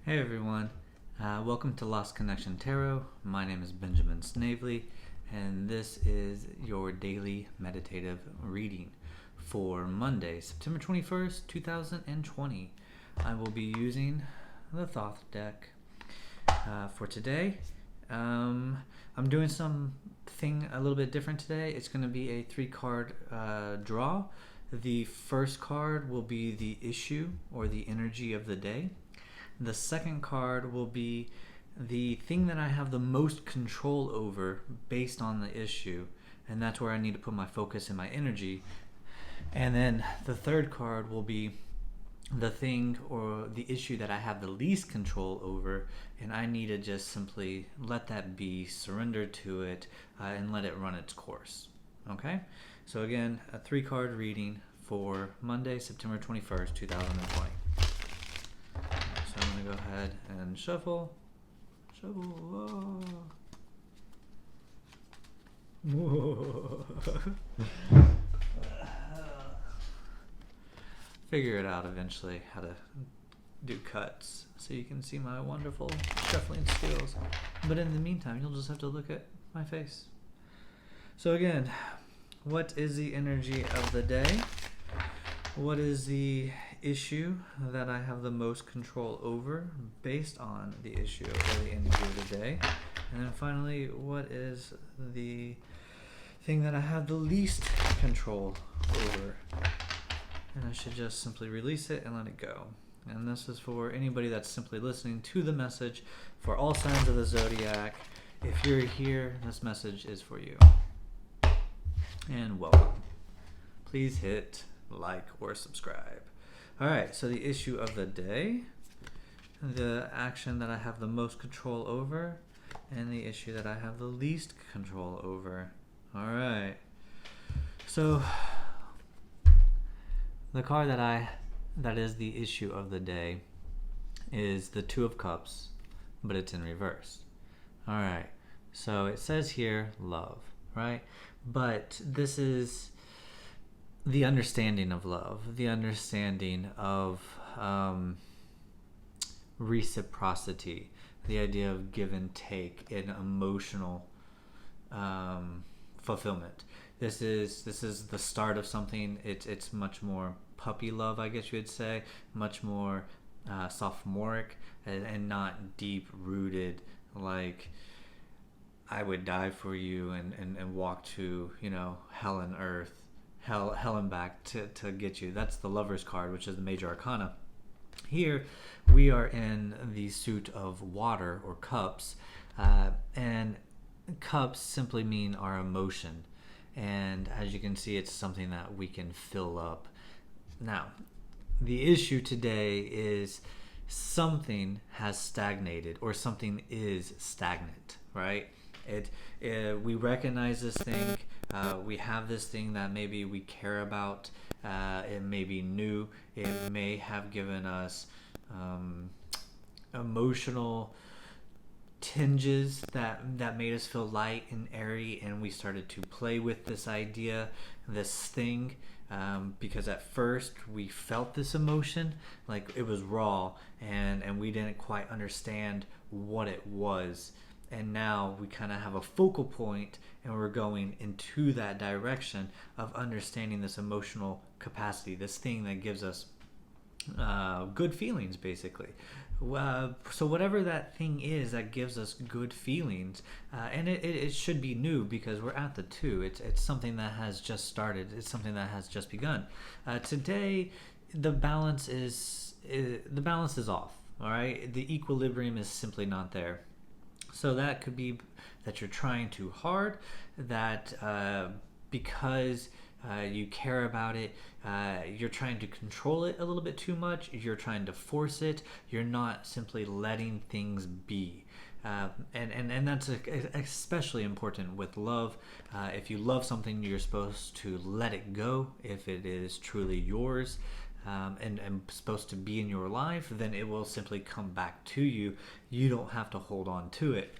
Hey everyone, welcome to Lost Connection Tarot. My name is Benjamin Snavely, and this is your daily meditative reading for Monday, September 21st, 2020. I will be using the Thoth deck for today. I'm doing something a little bit different today. It's going to be a 3-card draw. The first card will be the issue or the energy of the day. The second card will be the thing that I have the most control over based on the issue, and that's where I need to put my focus and my energy. And then the third card will be the thing or the issue that I have the least control over, and I need to just simply let that be, surrender to it, and let it run its course. Okay? So again, a 3-card reading for Monday, September 21st, 2020. So I'm going to go ahead and shuffle. Whoa. Figure it out eventually how to do cuts so you can see my wonderful shuffling skills. But in the meantime, you'll just have to look at my face. So again, what is the energy of the day? What is the issue that I have the most control over based on the issue or the energy of the day? And then finally, what is the thing that I have the least control over? And I should just simply release it and let it go. And this is for anybody that's simply listening to the message for all signs of the zodiac. If you're here, this message is for you. And welcome. Please hit like or subscribe. Alright, so the issue of the day, the action that I have the most control over, and the issue that I have the least control over. Alright, so the card that is the issue of the day is the 2 of Cups, but it's in reverse. Alright, so it says here love, right? But this is the understanding of love, the understanding of reciprocity, the idea of give and take in emotional fulfillment. This is the start of something. It's much more puppy love, I guess you would say, much more sophomoric and not deep rooted, like I would die for you and walk to hell and earth. Hell and back to get you. That's the Lover's card, which is the major arcana. Here we are in the suit of water or cups, and cups simply mean our emotion, and as you can see, it's something that we can fill up. Now, the issue today is something has stagnated or something is stagnant, right? We recognize this thing. We have this thing that maybe we care about. It may be new. It may have given us emotional tinges that made us feel light and airy, and we started to play with this idea, this thing, because at first we felt this emotion like it was raw, and we didn't quite understand what it was. And now we kind of have a focal point, and we're going into that direction of understanding this emotional capacity, this thing that gives us good feelings, basically. So whatever that thing is that gives us good feelings, and it should be new because we're at the 2. It's something that has just started. It's something that has just begun. Today, the balance is off. All right, the equilibrium is simply not there. So that could be that you're trying too hard, that because you care about it, you're trying to control it a little bit too much, you're trying to force it, you're not simply letting things be. And that's especially important with love. If you love something, you're supposed to let it go if it is truly yours. And supposed to be in your life, then it will simply come back to you. You don't have to hold on to it.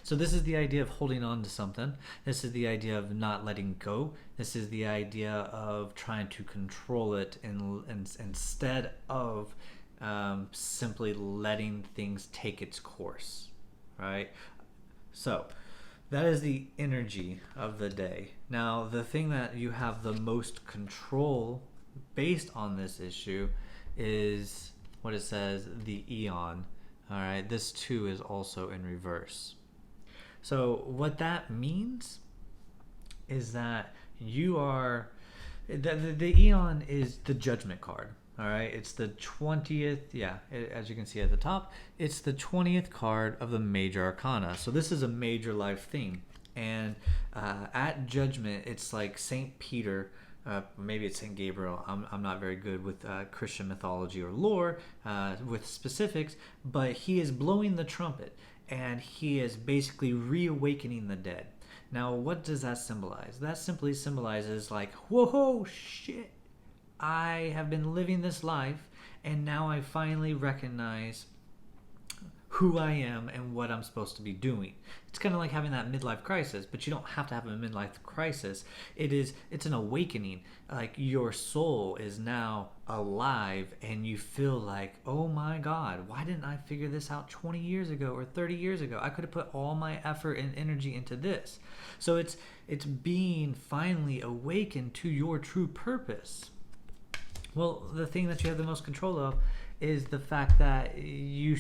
So this is the idea of holding on to something. This is the idea of not letting go. This is the idea of trying to control it instead of simply letting things take its course, right? So that is the energy of the day. Now, the thing that you have the most control based on this issue is what it says, the eon. All right, this too is also in reverse. So what that means is that you are the eon is the judgment card. All right, it's the 20th. Yeah, as you can see at the top, it's the 20th card of the major arcana. So this is a major life theme. And at judgment, it's like Saint Peter. Maybe it's Saint Gabriel. I'm not very good with Christian mythology or lore with specifics, but he is blowing the trumpet, and he is basically reawakening the dead. Now, what does that symbolize? That simply symbolizes like, whoa, shit. I have been living this life, and now I finally recognize who I am and what I'm supposed to be doing. It's kind of like having that midlife crisis, but you don't have to have a midlife crisis. It's an awakening. Like your soul is now alive, and you feel like, oh my God, why didn't I figure this out 20 years ago or 30 years ago? I could have put all my effort and energy into this. So it's being finally awakened to your true purpose. Well, the thing that you have the most control of is the fact that you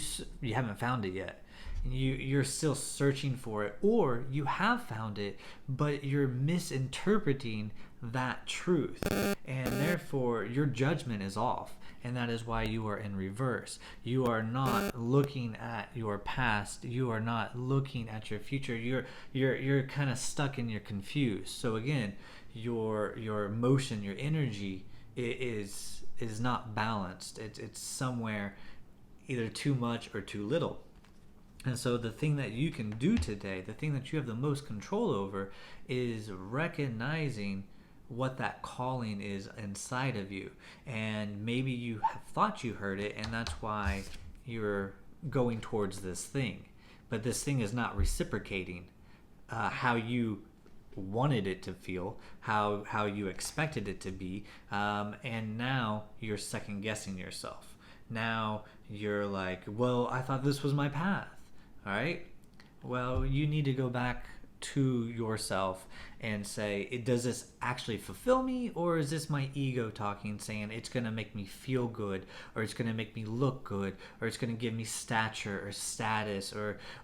haven't found it yet. You're still searching for it, or you have found it, but you're misinterpreting that truth, and therefore your judgment is off, and that is why you are in reverse. You are not looking at your past. You are not looking at your future. You're kind of stuck and you're confused. So again, your emotion, your energy is not balanced. It's somewhere either too much or too little. And so the thing that you can do today, the thing that you have the most control over, is recognizing what that calling is inside of you. And maybe you have thought you heard it, and that's why you're going towards this thing. But this thing is not reciprocating how you wanted it to feel, how you expected it to be, and now you're second guessing yourself. Now you're like, well, I thought this was my path. All right, well, you need to go back to yourself and say, does this actually fulfill me, or is this my ego talking, saying it's going to make me feel good, or it's going to make me look good, or it's going to give me stature or status,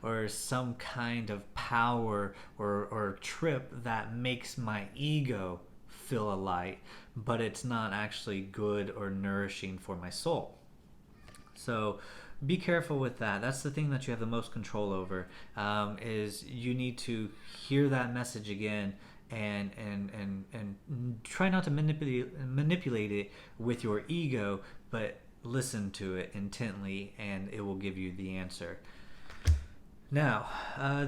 or some kind of power or trip that makes my ego feel a light, but it's not actually good or nourishing for my soul. So be careful with that. That's the thing that you have the most control over, is you need to hear that message again and try not to manipulate it with your ego, but listen to it intently, and it will give you the answer. Now,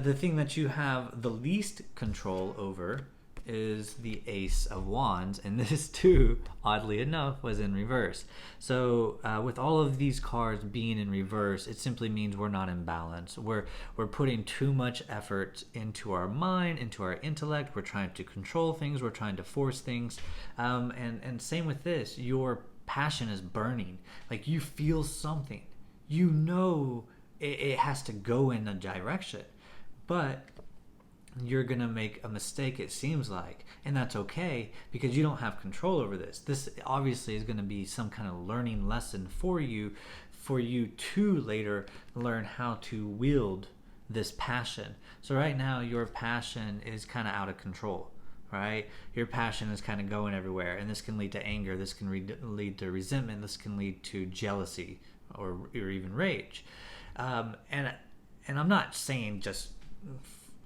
the thing that you have the least control over is the Ace of Wands, and this too, oddly enough, was in reverse. So with all of these cards being in reverse, it simply means we're not in balance. We're putting too much effort into our mind, into our intellect. We're trying to control things. We're trying to force things, and same with this. Your passion is burning. Like, you feel something. You know it has to go in a direction, but you're going to make a mistake, it seems like, and that's okay, because you don't have control over this. This obviously is going to be some kind of learning lesson for you to later learn how to wield this passion. So right now, your passion is kind of out of control, right? Your passion is kind of going everywhere, and this can lead to anger, this can lead to resentment, this can lead to jealousy or even rage. And I'm not saying just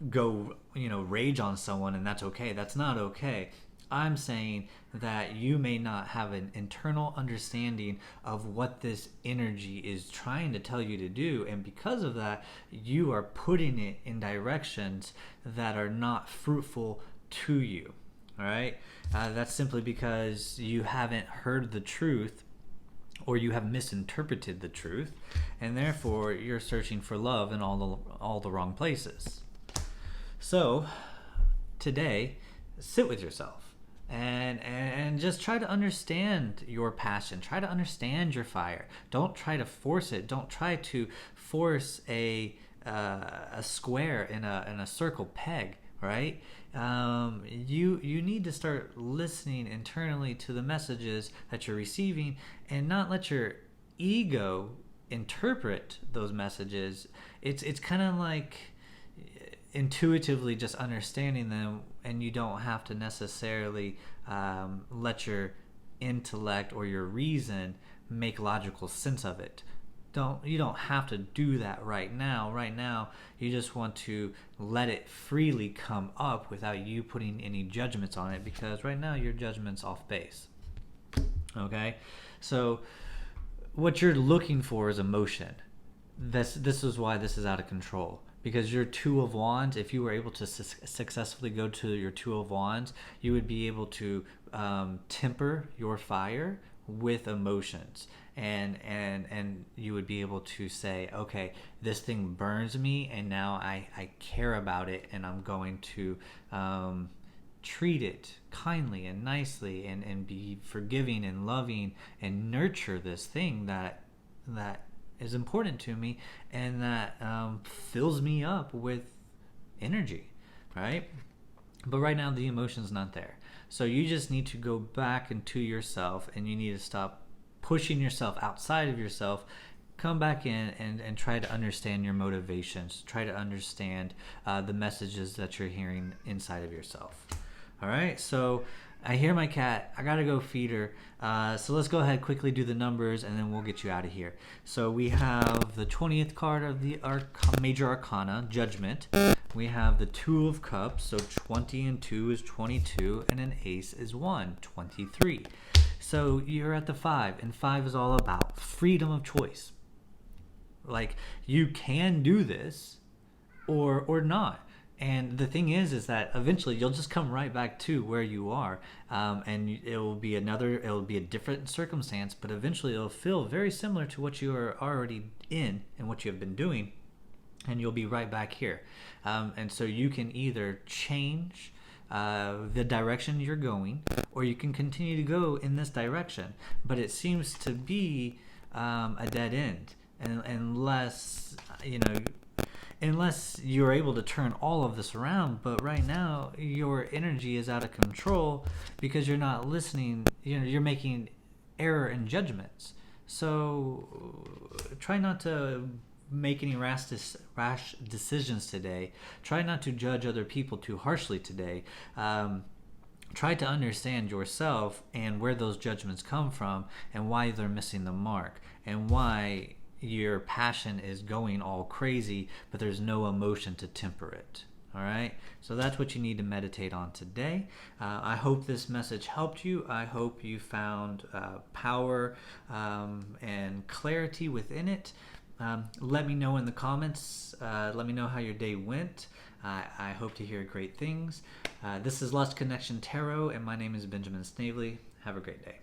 go rage on someone and that's okay. That's not okay. I'm saying that you may not have an internal understanding of what this energy is trying to tell you to do, and because of that, you are putting it in directions that are not fruitful to you. All right, that's simply because you haven't heard the truth, or you have misinterpreted the truth, and therefore you're searching for love in all the wrong places. So today, sit with yourself and just try to understand your passion. Try to understand your fire. Don't try to force it. Don't try to force a square in a circle peg, right? You need to start listening internally to the messages that you're receiving, and not let your ego interpret those messages. It's kind of like intuitively just understanding them, and you don't have to necessarily let your intellect or your reason make logical sense of it. You don't have to do that right now. Right now, you just want to let it freely come up without you putting any judgments on it, because right now your judgment's off base. Okay, so what you're looking for is emotion. This is why this is out of control, because your Two of Wands, if you were able to successfully go to your Two of Wands, you would be able to temper your fire with emotions, and you would be able to say, okay, this thing burns me, and now I care about it, and I'm going to treat it kindly and nicely, and be forgiving and loving and nurture this thing that is important to me, and that fills me up with energy, right? But right now the emotion's not there. So you just need to go back into yourself, and you need to stop pushing yourself outside of yourself. Come back in and try to understand your motivations. Try to understand the messages that you're hearing inside of yourself. All right, so I hear my cat. I gotta go feed her. So let's go ahead, quickly do the numbers, and then we'll get you out of here. So we have the 20th card of the Major Arcana, Judgment. We have the Two of Cups, so 20 and 2 is 22, and an Ace is 1, 23. So you're at the 5, and 5 is all about freedom of choice. Like, you can do this or not. And the thing is that eventually you'll just come right back to where you are, and it will be a different circumstance, but eventually it'll feel very similar to what you are already in and what you have been doing, and you'll be right back here. And so you can either change the direction you're going, or you can continue to go in this direction, but it seems to be a dead end, and unless you're able to turn all of this around. But right now your energy is out of control because you're not listening. You're making error in judgments. So try not to make any rash decisions today. Try not to judge other people too harshly today. Try to understand yourself and where those judgments come from, and why they're missing the mark, and why your passion is going all crazy, but there's no emotion to temper it. All right, so that's what you need to meditate on today. I hope this message helped you. I hope you found power and clarity within it. Let me know in the comments. Let me know how your day went. I hope to hear great things. This is Lost Connection Tarot, and my name is Benjamin Snavely. Have a great day.